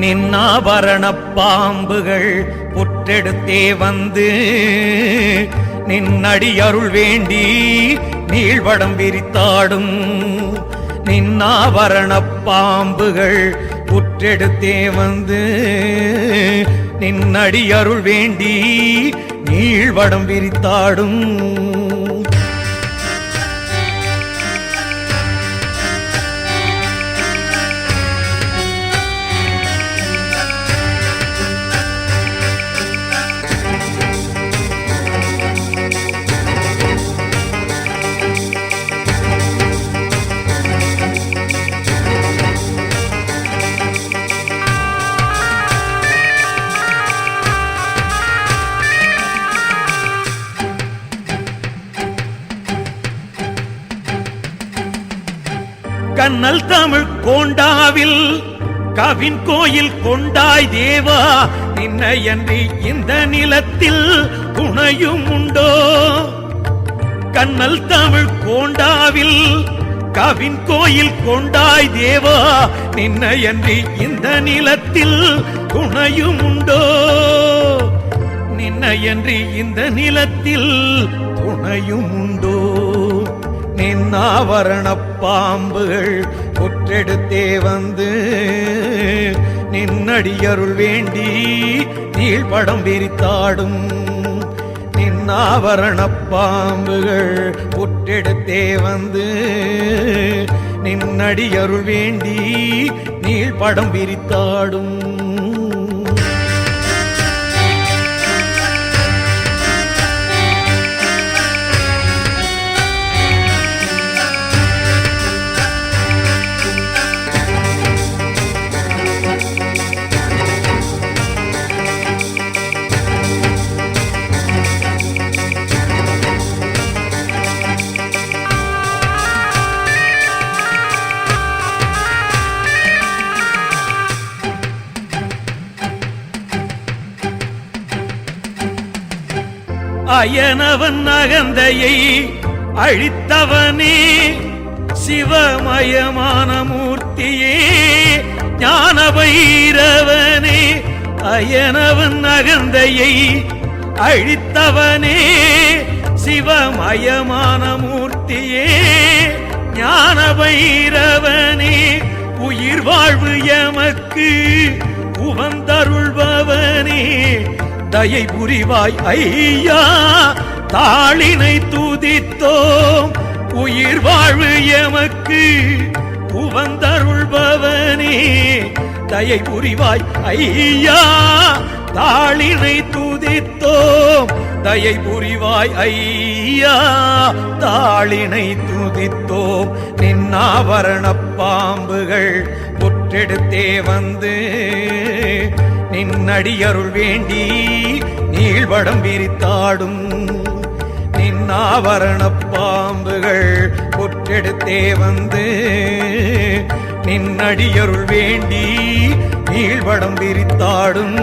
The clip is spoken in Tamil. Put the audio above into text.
நின்னாபரண பாம்புகள் புற்றெடுத்தே வந்து நின்னடி அருள் வேண்டி நீள்வடம் விரித்தாடும். நின்னாபரண பாம்புகள் புற்றெடுத்தே வந்து நின்னடி அருள் வேண்டி நீள்வடம் விரித்தாடும். கண்ணல் தமிழ் கோண்டாவில் கவின் கோயில் கொண்டாய் தேவா, நின்னையன்றி இந்த நிலத்தில் துணையும் உண்டோ? கண்ணல் தமிழ் கோண்டாவில் கவின் கோயில் கொண்டாய் தேவா, நின்னையன்றி இந்த நிலத்தில் துணையும் உண்டோ? நின்னையன்றி இந்த நிலத்தில் துணையும் உண்டோ? நின்னாபரண பாம்புகள் புற்றெடுத்தே வந்து நின்னடி அருள் வேண்டி நீள்படம் விரித்தாடும். நின்னாபரண பாம்புகள் புற்றெடுத்தே வந்து நின்னடி அருள் வேண்டி நீள்படம் விரித்தாடும். அயனவன் அகந்தையை அழித்தவனே, சிவமயமான மூர்த்தியே ஞான பைரவனே. அயனவன் அகந்தையை அழித்தவனே, சிவமயமான மூர்த்தியே ஞான பைரவனே. உயிர் வாழ்வு எமக்கு உவந்தருள்பவனே, தயை புரிவாய் ஐயா தாளினை துதித்தோம். உயிர் வாழ்வு எமக்கு உவந்தருள்பவனே, தயை புரிவாய் ஐயா தாளினை துதித்தோம். தயை புரிவாய் ஐயா தாளினை துதித்தோம். நின்னாபரண பாம்புகள் புற்றெடுத்தே வந்து நின்னடி அருள் வேண்டி நீள்வடம் விரித்தாடும். நின்னாபரண பாம்புகள் புற்றெடுத்தே வந்து நின்னடி அருள் வேண்டி நீள்வடம் விரித்தாடும்.